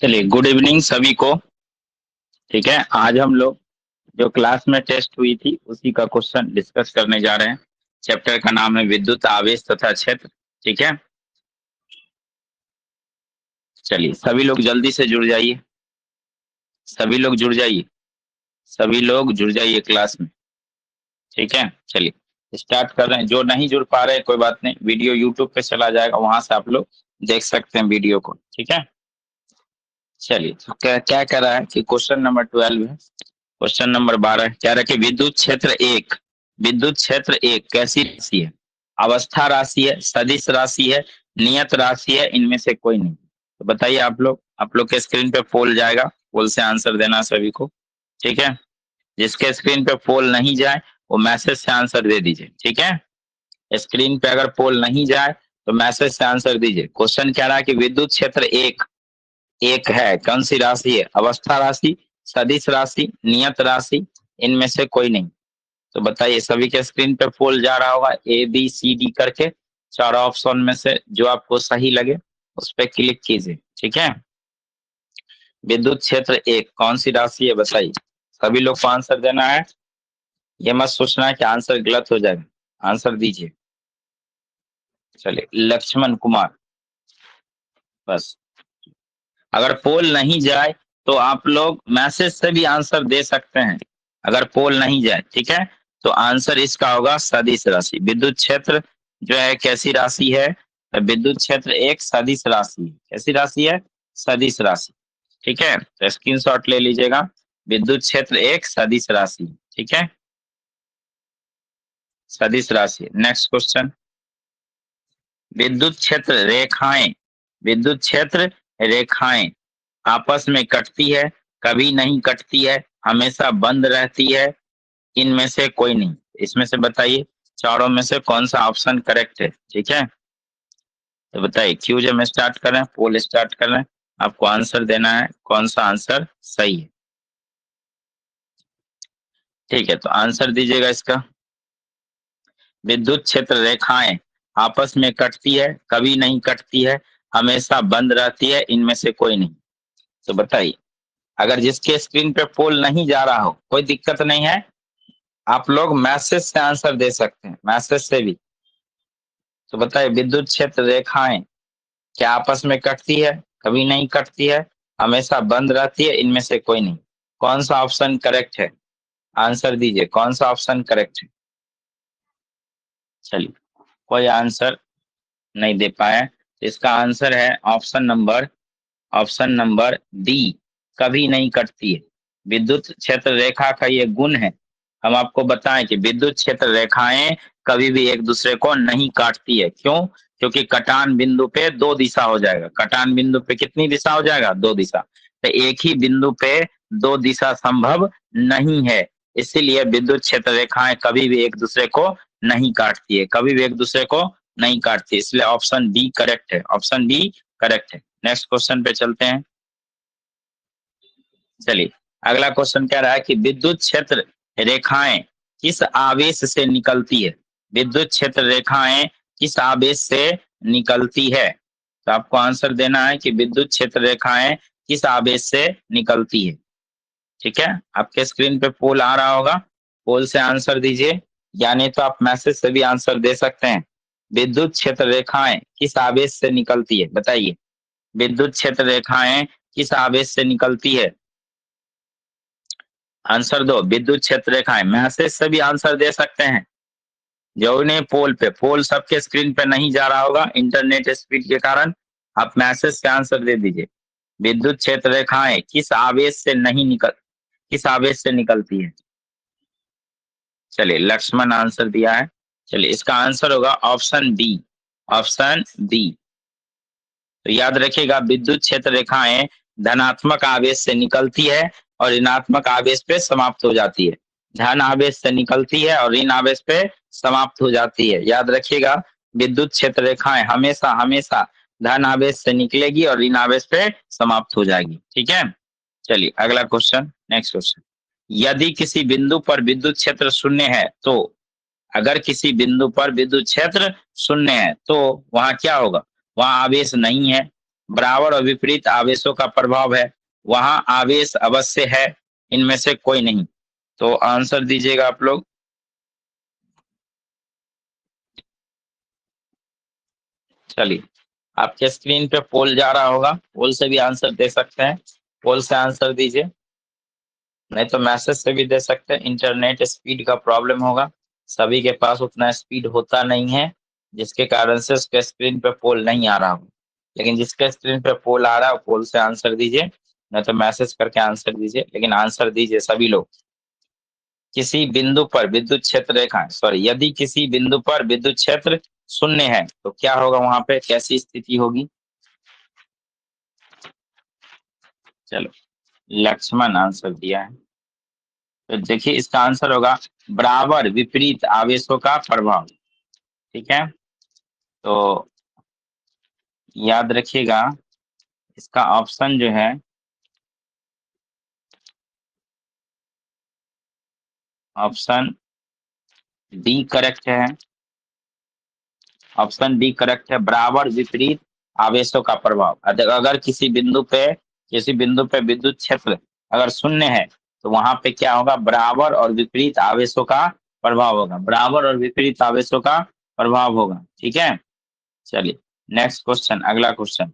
चलिए, good evening सभी को। ठीक है, आज हम लोग जो क्लास में टेस्ट हुई थी उसी का क्वेश्चन डिस्कस करने जा रहे हैं। चैप्टर का नाम है विद्युत आवेश तथा क्षेत्र। ठीक है, चलिए सभी लोग जल्दी से जुड़ जाइए। सभी लोग जुड़ जाइए। सभी लोग जुड़ जाइए क्लास में। ठीक है, चलिए स्टार्ट कर रहे हैं। जो नहीं जुड़ पा रहे हैं कोई बात नहीं, वीडियो यूट्यूब पे चला जाएगा, वहां से आप लोग देख सकते हैं वीडियो को। ठीक है, चलिए तो क्या क्या कह रहा है कि क्वेश्चन नंबर 12 है। क्वेश्चन नंबर 12 कह रहा है कि विद्युत क्षेत्र एक कैसी राशि है? अवस्था राशि है, सदिश राशि है, नियत राशि है, इनमें से कोई नहीं। तो बताइए आप लोग के स्क्रीन पे पोल जाएगा, पोल से आंसर देना सभी को। ठीक है, जिसके स्क्रीन पे पोल नहीं जाए वो मैसेज से आंसर दे दीजिए। ठीक है, स्क्रीन पे अगर पोल नहीं जाए तो मैसेज से आंसर दीजिए। क्वेश्चन कह रहा है कि विद्युत क्षेत्र एक एक है, कौन सी राशि है? अवस्था राशि, सदिश राशि, नियत राशि, इनमें से कोई नहीं। तो बताइए, सभी के स्क्रीन पे पोल जा रहा होगा ए बी सी डी करके। चारों ऑप्शन में से जो आपको सही लगे उस पर क्लिक कीजिए। ठीक है, विद्युत क्षेत्र एक कौन सी राशि है बताइए। सभी लोग को आंसर देना है, ये मत सोचना है कि आंसर गलत हो जाएगा। आंसर दीजिए। चलिए, लक्ष्मण कुमार, बस। अगर पोल नहीं जाए तो आप लोग मैसेज से भी आंसर दे सकते हैं। अगर पोल नहीं जाए, ठीक है, तो आंसर इसका होगा सदिश राशि। विद्युत क्षेत्र जो है कैसी राशि है? तो विद्युत क्षेत्र एक सदिश राशि है। कैसी राशि है? सदिश राशि। ठीक है, तो स्क्रीनशॉट ले लीजिएगा। विद्युत क्षेत्र एक सदिश राशि। ठीक है, सदिश राशि। नेक्स्ट क्वेश्चन, विद्युत क्षेत्र रेखाएं विद्युत क्षेत्र रेखाएं आपस में कटती है, कभी नहीं कटती है, हमेशा बंद रहती है, इनमें से कोई नहीं। इसमें से बताइए चारों में से कौन सा ऑप्शन करेक्ट है। ठीक है, तो बताइए। क्यों जब मैं स्टार्ट कर रहे हैं, पोल स्टार्ट कर रहे हैं, आपको आंसर देना है कौन सा आंसर सही है। ठीक है, तो आंसर दीजिएगा इसका। विद्युत क्षेत्र रेखाएं आपस में कटती है, कभी नहीं कटती है, हमेशा बंद रहती है, इनमें से कोई नहीं। तो बताइए, अगर जिसके स्क्रीन पे पोल नहीं जा रहा हो कोई दिक्कत नहीं है, आप लोग मैसेज से आंसर दे सकते हैं, मैसेज से भी। तो बताइए, विद्युत क्षेत्र रेखाएं क्या आपस में कटती है, कभी नहीं कटती है, हमेशा बंद रहती है, इनमें से कोई नहीं। कौन सा ऑप्शन करेक्ट है? आंसर दीजिए, कौन सा ऑप्शन करेक्ट है। चलिए, कोई आंसर नहीं दे पाए, तो इसका आंसर है ऑप्शन नंबर डी, कभी नहीं कटती है। विद्युत क्षेत्र रेखा का ये गुण है। हम आपको बताएं कि विद्युत क्षेत्र रेखाएं कभी भी एक दूसरे को नहीं काटती है। क्यों? क्योंकि कटान बिंदु पे दो दिशा हो जाएगा। कटान बिंदु पे कितनी दिशा हो जाएगा? दो दिशा। तो एक ही बिंदु पे दो दिशा संभव नहीं है, इसीलिए विद्युत क्षेत्र रेखाएं कभी भी एक दूसरे को नहीं काटती है, कभी भी एक दूसरे को नहीं काटती, इसलिए ऑप्शन बी करेक्ट है। ऑप्शन बी करेक्ट है। नेक्स्ट क्वेश्चन पे चलते हैं। चलिए, अगला क्वेश्चन कह रहा है कि विद्युत क्षेत्र रेखाएं किस आवेश से निकलती है? विद्युत क्षेत्र रेखाएं किस आवेश से निकलती है? तो आपको आंसर देना है कि विद्युत क्षेत्र रेखाएं किस आवेश से निकलती है। ठीक है, आपके स्क्रीन पे पोल आ रहा होगा, पोल से आंसर दीजिए, या नहीं तो आप मैसेज से भी आंसर दे सकते हैं। विद्युत क्षेत्र रेखाएं किस आवेश से निकलती है बताइए। विद्युत क्षेत्र रेखाएं किस आवेश से निकलती है? आंसर दो। विद्युत क्षेत्र रेखाएं, मैसेज से भी आंसर दे सकते हैं। जो नहीं पोल पे, पोल सबके स्क्रीन पे नहीं जा रहा होगा इंटरनेट स्पीड के कारण, आप मैसेज से आंसर दे दीजिए। विद्युत क्षेत्र रेखाएं किस आवेश से निकलती है? चलिए, लक्ष्मण आंसर दिया है। चलिए, इसका आंसर होगा ऑप्शन बी। Option B. तो याद रखिएगा, विद्युत क्षेत्र रेखाएं धनात्मक आवेश से निकलती है और ऋणात्मक आवेश पे समाप्त हो जाती है। धन आवेश से निकलती है और ऋण आवेश पे समाप्त हो जाती है। याद रखिएगा, विद्युत क्षेत्र रेखाएं हमेशा हमेशा धन आवेश से निकलेगी और ऋण आवेश पे समाप्त हो जाएगी। ठीक है, चलिए अगला क्वेश्चन, नेक्स्ट क्वेश्चन। यदि किसी बिंदु पर विद्युत क्षेत्र शून्य है तो, अगर किसी बिंदु पर विद्युत क्षेत्र शून्य है तो वहां क्या होगा? वहां आवेश नहीं है। बराबर और विपरीत आवेशों का प्रभाव है, वहां आवेश अवश्य है, इनमें से कोई नहीं। तो आंसर दीजिएगा आप लोग। चलिए, आपके स्क्रीन पे पोल जा रहा होगा, पोल से भी आंसर दे सकते हैं, पोल से आंसर दीजिए, नहीं तो मैसेज से भी दे सकते हैं। इंटरनेट स्पीड का प्रॉब्लम होगा, सभी के पास उतना स्पीड होता नहीं है, जिसके कारण से उसके स्क्रीन पे पोल नहीं आ रहा हो। लेकिन जिसके स्क्रीन पे पोल आ रहा है, पोल से आंसर दीजिए, नहीं तो मैसेज करके आंसर दीजिए, लेकिन आंसर दीजिए सभी लोग। किसी बिंदु पर विद्युत क्षेत्र रेखा, सॉरी, यदि किसी बिंदु पर विद्युत क्षेत्र शून्य है तो क्या होगा, वहां पे कैसी स्थिति होगी? चलो, लक्ष्मण आंसर दिया है, तो देखिए इसका आंसर होगा बराबर विपरीत आवेशों का प्रभाव। ठीक है, तो याद रखिएगा, इसका ऑप्शन जो है, ऑप्शन डी करेक्ट है। ऑप्शन डी करेक्ट है, बराबर विपरीत आवेशों का प्रभाव। अगर किसी बिंदु पे विद्युत क्षेत्र अगर शून्य है तो वहां पे क्या होगा, बराबर और विपरीत आवेशों का प्रभाव होगा, बराबर और विपरीत आवेशों का प्रभाव होगा। ठीक है, चलिए नेक्स्ट क्वेश्चन, अगला क्वेश्चन।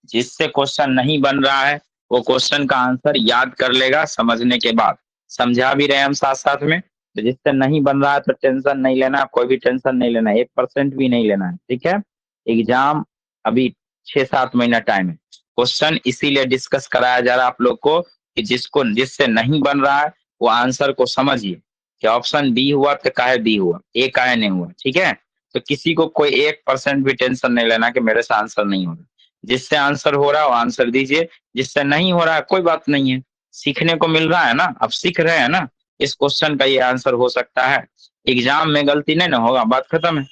जिससे क्वेश्चन नहीं बन रहा है वो क्वेश्चन का आंसर याद कर लेगा समझने के बाद, समझा भी रहे हम साथ साथ में। तो जिससे नहीं बन रहा है तो टेंशन नहीं लेना, कोई भी टेंशन नहीं लेना, 1% भी नहीं लेना है। ठीक है, एग्जाम अभी 6-7 महीना टाइम है, क्वेश्चन इसीलिए डिस्कस कराया जा रहा है आप लोग को कि जिससे नहीं बन रहा है वो आंसर को समझिए कि ऑप्शन बी हुआ तो काहे बी हुआ, ए काहे नहीं हुआ। ठीक है, तो किसी को कोई 1% भी टेंशन नहीं लेना कि मेरे से आंसर नहीं होगा। जिससे आंसर हो रहा है वो आंसर दीजिए, जिससे नहीं हो रहा है कोई बात नहीं है, सीखने को मिल रहा है ना, अब सीख रहे हैं ना, इस क्वेश्चन का ये आंसर हो सकता है। एग्जाम में गलती नहीं ना होगा, बात खत्म है।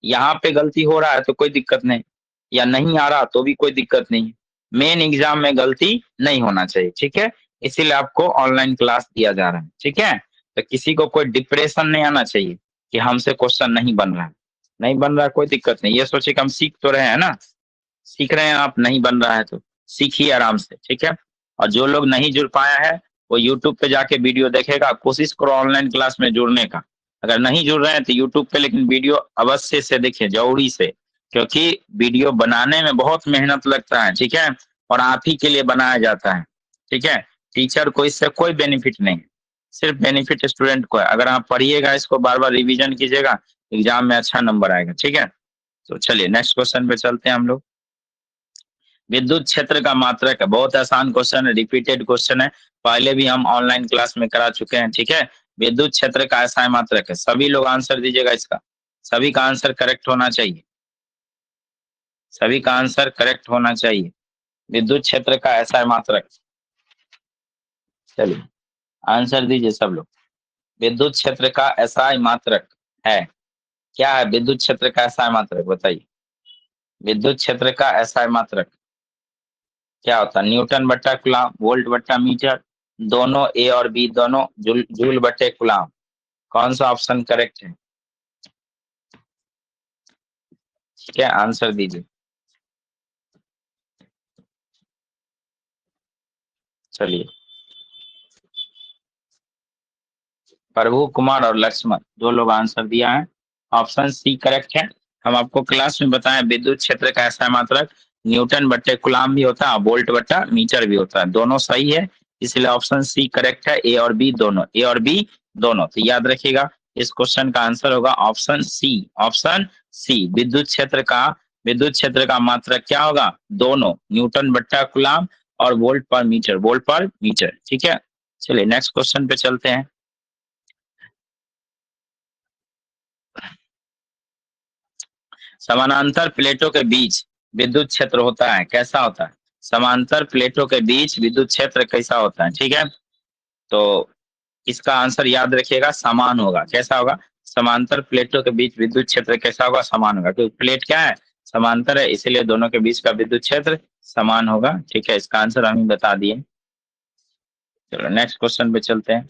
यहाँ पे गलती हो रहा है तो कोई दिक्कत नहीं, या नहीं आ रहा तो भी कोई दिक्कत नहीं, मेन एग्जाम में गलती नहीं होना चाहिए। ठीक है, इसीलिए आपको ऑनलाइन क्लास दिया जा रहा है। ठीक है, तो किसी को कोई डिप्रेशन नहीं आना चाहिए कि हमसे क्वेश्चन नहीं बन रहा है, नहीं बन रहा है कोई दिक्कत नहीं, ये सोचे कि हम सीख तो रहे हैं ना, सीख रहे हैं आप, नहीं बन रहा है तो सीखिए आराम से। ठीक है, और जो लोग नहीं जुड़ पाया है वो यूट्यूब पे जाके वीडियो देखेगा, कोशिश करो ऑनलाइन क्लास में जुड़ने का। अगर नहीं जुड़ रहे हैं तो यूट्यूब पे लेकिन वीडियो अवश्य से देखिए, जरूरी से, क्योंकि वीडियो बनाने में बहुत मेहनत लगता है। ठीक है, और आप ही के लिए बनाया जाता है। ठीक है, टीचर को इससे कोई बेनिफिट नहीं है, सिर्फ बेनिफिट स्टूडेंट को है। अगर आप पढ़िएगा, इसको बार बार रिविजन कीजिएगा, एग्जाम में अच्छा नंबर आएगा। ठीक है, तो चलिए नेक्स्ट क्वेश्चन पे चलते हैं हम लोग। विद्युत क्षेत्र का मात्रक है, बहुत आसान क्वेश्चन है, रिपीटेड क्वेश्चन है, पहले भी हम ऑनलाइन क्लास में करा चुके हैं। ठीक है, विद्युत क्षेत्र का ऐसा मात्रक है, सभी लोग आंसर दीजिएगा इसका, सभी का आंसर करेक्ट होना चाहिए, सभी का आंसर करेक्ट होना चाहिए। विद्युत क्षेत्र का ऐसा मात्रक, चलिए आंसर दीजिए सब लोग। विद्युत क्षेत्र का ऐसा मात्रक है, क्या है विद्युत क्षेत्र का ऐसा मात्रक, बताइए। विद्युत क्षेत्र का ऐसा मात्रक क्या होता है? न्यूटन बट्टा कूलम, वोल्ट बट्टा मीटर, दोनों ए और बी दोनों, जूल बट्टे कूलम। कौन सा ऑप्शन करेक्ट है? ठीक है, आंसर दीजिए। चलिए, प्रभु कुमार और लक्ष्मण दो लोग आंसर दिया है, ऑप्शन सी करेक्ट है। हम आपको क्लास में बताएं विद्युत क्षेत्र का ऐसा मात्रक न्यूटन बट्टे कूलम भी होता है, वोल्ट बट्टा मीटर भी होता है, दोनों सही है, इसलिए ऑप्शन सी करेक्ट है। ए और बी दोनों, ए और बी दोनों, तो याद रखिएगा इस क्वेश्चन का आंसर होगा ऑप्शन सी, ऑप्शन सी। विद्युत क्षेत्र का मात्रक क्या होगा? दोनों, न्यूटन बट्टा कूलम और वोल्ट पर मीटर, वोल्ट पर मीटर। ठीक है, चलिए नेक्स्ट क्वेश्चन पे चलते हैं। समानांतर प्लेटों के बीच विद्युत क्षेत्र होता है, कैसा होता है? समांतर प्लेटों के बीच विद्युत क्षेत्र कैसा होता है? ठीक है, तो इसका आंसर याद रखिएगा, समान होगा। कैसा होगा? समांतर प्लेटों के बीच विद्युत क्षेत्र कैसा होगा? समान होगा, क्योंकि प्लेट क्या है? समांतर है, इसीलिए दोनों के बीच का विद्युत क्षेत्र समान होगा। ठीक है, इसका आंसर हम ही बता दिए। चलो नेक्स्ट क्वेश्चन पे चलते हैं।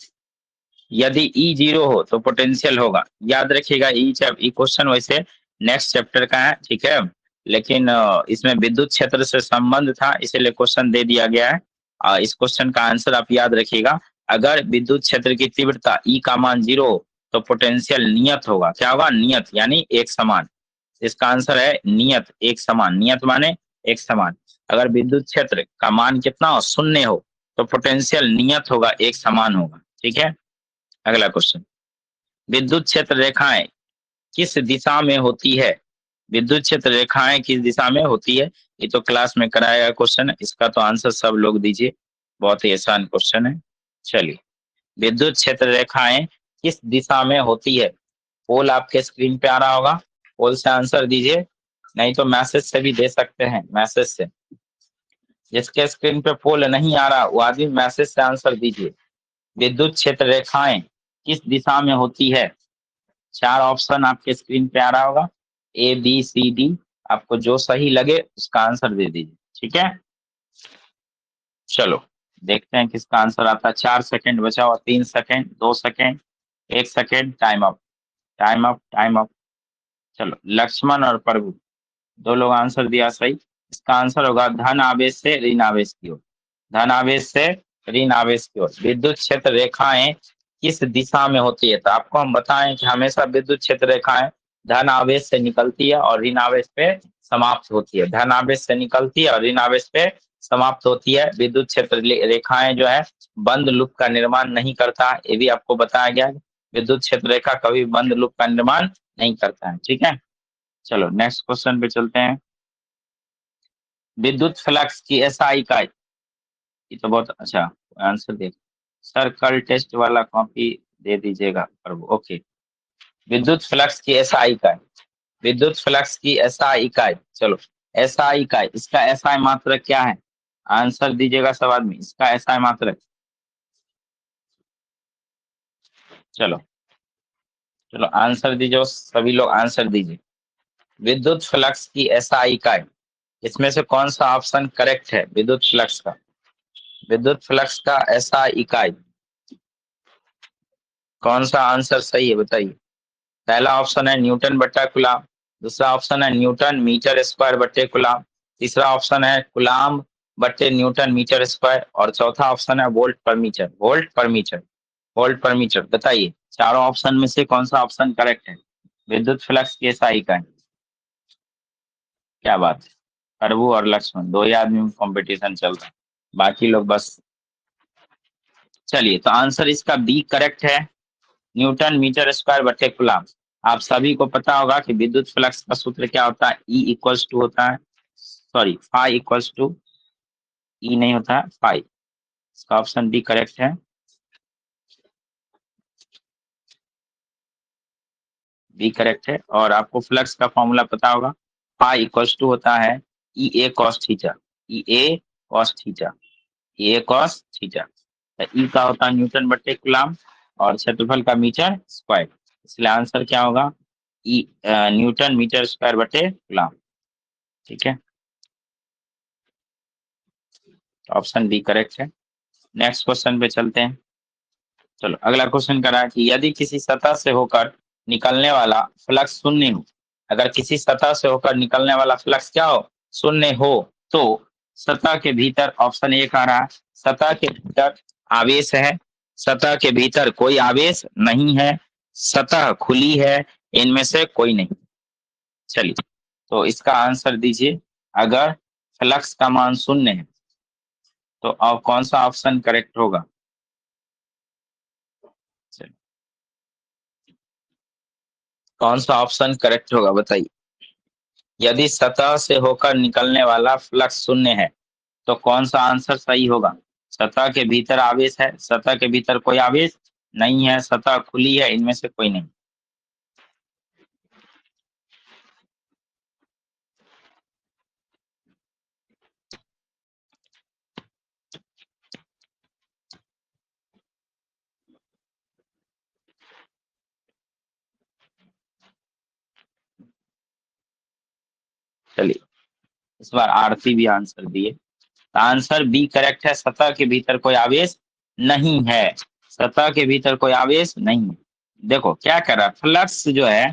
यदि ई 0 हो तो पोटेंशियल होगा, याद रखिएगा। ई क्वेश्चन वैसे नेक्स्ट चैप्टर का है। ठीक है, लेकिन इसमें विद्युत क्षेत्र से संबंध था, इसीलिए क्वेश्चन दे दिया गया है। इस क्वेश्चन का आंसर आप याद रखिएगा, अगर विद्युत क्षेत्र की तीव्रता E का मान 0 हो तो पोटेंशियल नियत होगा। क्या होगा? नियत, यानी एक समान। इसका आंसर है नियत, एक समान। नियत माने एक समान। अगर विद्युत क्षेत्र का मान कितना हो? 0 हो तो पोटेंशियल नियत होगा, एक समान होगा। ठीक है, अगला क्वेश्चन, विद्युत क्षेत्र रेखाएं किस दिशा में होती है? विद्युत क्षेत्र रेखाएं किस दिशा में होती है? ये तो क्लास में कराया गया क्वेश्चन है, इसका तो आंसर सब लोग दीजिए, बहुत ही आसान क्वेश्चन है। चलिए, विद्युत क्षेत्र रेखाएं किस दिशा में होती है? पोल आपके स्क्रीन पे आ रहा होगा, पोल से आंसर दीजिए, नहीं तो मैसेज से भी दे सकते हैं, मैसेज से। जिसके स्क्रीन पे पोल नहीं आ रहा वो आदमी मैसेज से आंसर दीजिए। विद्युत क्षेत्र रेखाएं किस दिशा में होती है? 4 ऑप्शन आपके स्क्रीन पे आ रहा होगा, A B C D, आपको जो सही लगे उसका आंसर दे दीजिए। ठीक है, चलो देखते हैं किसका आंसर आता है। 4 सेकंड बचा हुआ, 3 second, 2 second, 1 second, time up, time up, time up. चलो, लक्ष्मण और प्रभु, दो लोग आंसर दिया सही। इसका आंसर होगा धन आवेश से ऋण आवेश की ओर। धन आवेश से ऋण आवेश की ओर विद्युत क्षेत्र रेखाएं किस दिशा में होती है? तो आपको हम बताएं कि हमेशा विद्युत क्षेत्र रेखाएं धन आवेश से निकलती है और ऋण आवेश पे समाप्त होती है। धन आवेश से निकलती है और ऋण आवेश पे समाप्त होती है। विद्युत क्षेत्र रेखाएं जो है बंद लूप का निर्माण नहीं करता, ये भी आपको बताया गया है। विद्युत क्षेत्र रेखा कभी बंद लूप का निर्माण नहीं करता है। ठीक है, चलो नेक्स्ट क्वेश्चन पे चलते हैं। विद्युत फ्लक्स की एसआई इकाई, ये तो बहुत अच्छा आंसर दे सर, कल टेस्ट वाला कॉपी दे दीजिएगा प्रभु। ओके, विद्युत फ्लक्स की एसआई इकाई, विद्युत फ्लक्स की एसआई इकाई, चलो एसआई इकाई, इसका एसआई मात्रक क्या है? आंसर दीजिएगा सब आदमी, इसका एसआई मात्रक। चलो चलो आंसर दीजिए, सभी लोग आंसर दीजिए। विद्युत फ्लक्स की एसआई इकाई, इसमें से कौन सा ऑप्शन करेक्ट है? विद्युत फ्लक्स का, विद्युत फ्लक्स का एसआई इकाई, कौन सा आंसर सही है बताइए। पहला ऑप्शन है न्यूटन बट्टा कुलाम, दूसरा ऑप्शन है न्यूटन मीटर स्क्वायर बट्टे कुलाम, तीसरा ऑप्शन है कुलाम बट्टे न्यूटन मीटर स्क्वायर, और चौथा ऑप्शन है वोल्ट पर मीटर। वोल्ट पर मीटर, वोल्ट पर मीटर, बताइए चारों ऑप्शन में से कौन सा ऑप्शन करेक्ट है? विद्युत फ्लक्स की एसआई इकाई, क्या बात है, प्रभु और लक्ष्मण दो ही आदमी में कॉम्पिटिशन चल रहा है, बाकी लोग बस। चलिए, तो आंसर इसका बी करेक्ट है, न्यूटन मीटर स्क्वायर बटे कूलम। आप सभी को पता होगा कि विद्युत फ्लक्स का सूत्र क्या होता है? E इक्वल्स टू होता है, sorry phi equals to, E नहीं होता है, फाई। इसका ऑप्शन बी करेक्ट है, बी करेक्ट है। और आपको फ्लक्स का फॉर्मूला पता होगा, फाई इक्वल्स टू होता है ई ए कॉस थीटा, ई ए कॉस थीटा, ई ए कॉस थीटा। ई का होता है न्यूटन बटे कूलम और क्षेत्रफल का मीटर स्क्वायर, इसलिए आंसर क्या होगा? ई न्यूटन मीटर स्क्वायर बटे कूलम। ठीक है, ऑप्शन बी करेक्ट है। नेक्स्ट क्वेश्चन पे चलते हैं। चलो, अगला क्वेश्चन करा कि यदि किसी सतह से होकर निकलने वाला फ्लक्स शून्य हो, अगर किसी सतह से होकर निकलने वाला फ्लक्स क्या हो? शून्य हो, तो सतह के भीतर, ऑप्शन ए आ रहा है, सतह के भीतर आवेश है, सतह के भीतर कोई आवेश नहीं है, सतह खुली है, इनमें से कोई नहीं। चलिए, तो इसका आंसर दीजिए। अगर फ्लक्स का मान शून्य है तो अब कौन सा ऑप्शन करेक्ट होगा? कौन सा ऑप्शन करेक्ट होगा बताइए। यदि सतह से होकर निकलने वाला फ्लक्स शून्य है तो कौन सा आंसर सही होगा? सतह के भीतर आवेश है, सतह के भीतर कोई आवेश नहीं है, सतह खुली है, इनमें से कोई नहीं। चलिए, इस बार आरती भी आंसर दिए, तो आंसर बी करेक्ट है, सतह के भीतर कोई आवेश नहीं है, सतह के भीतर कोई आवेश नहीं है। देखो क्या कह रहा है, फ्लक्स जो है,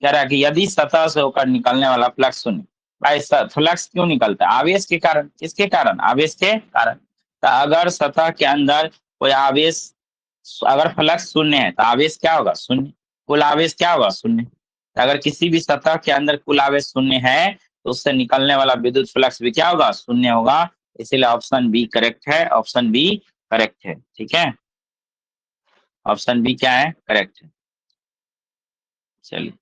कह रहा है कि यदि सतह से होकर निकलने वाला फ्लक्स शून्य, भाई फ्लक्स क्यों निकलता है? आवेश के कारण। किसके कारण? आवेश के कारण। तो अगर सतह के अंदर कोई आवेश, अगर फ्लक्स शून्य है तो आवेश क्या होगा? शून्य। कुल आवेश क्या होगा? शून्य। तो अगर किसी भी सतह के अंदर कुल आवेश शून्य है तो उससे निकलने वाला विद्युत फ्लक्स भी क्या होगा? शून्य होगा। इसीलिए ऑप्शन बी करेक्ट है। ऑप्शन बी करेक्ट है। ठीक है, ऑप्शन बी क्या है? करेक्ट है। चलिए।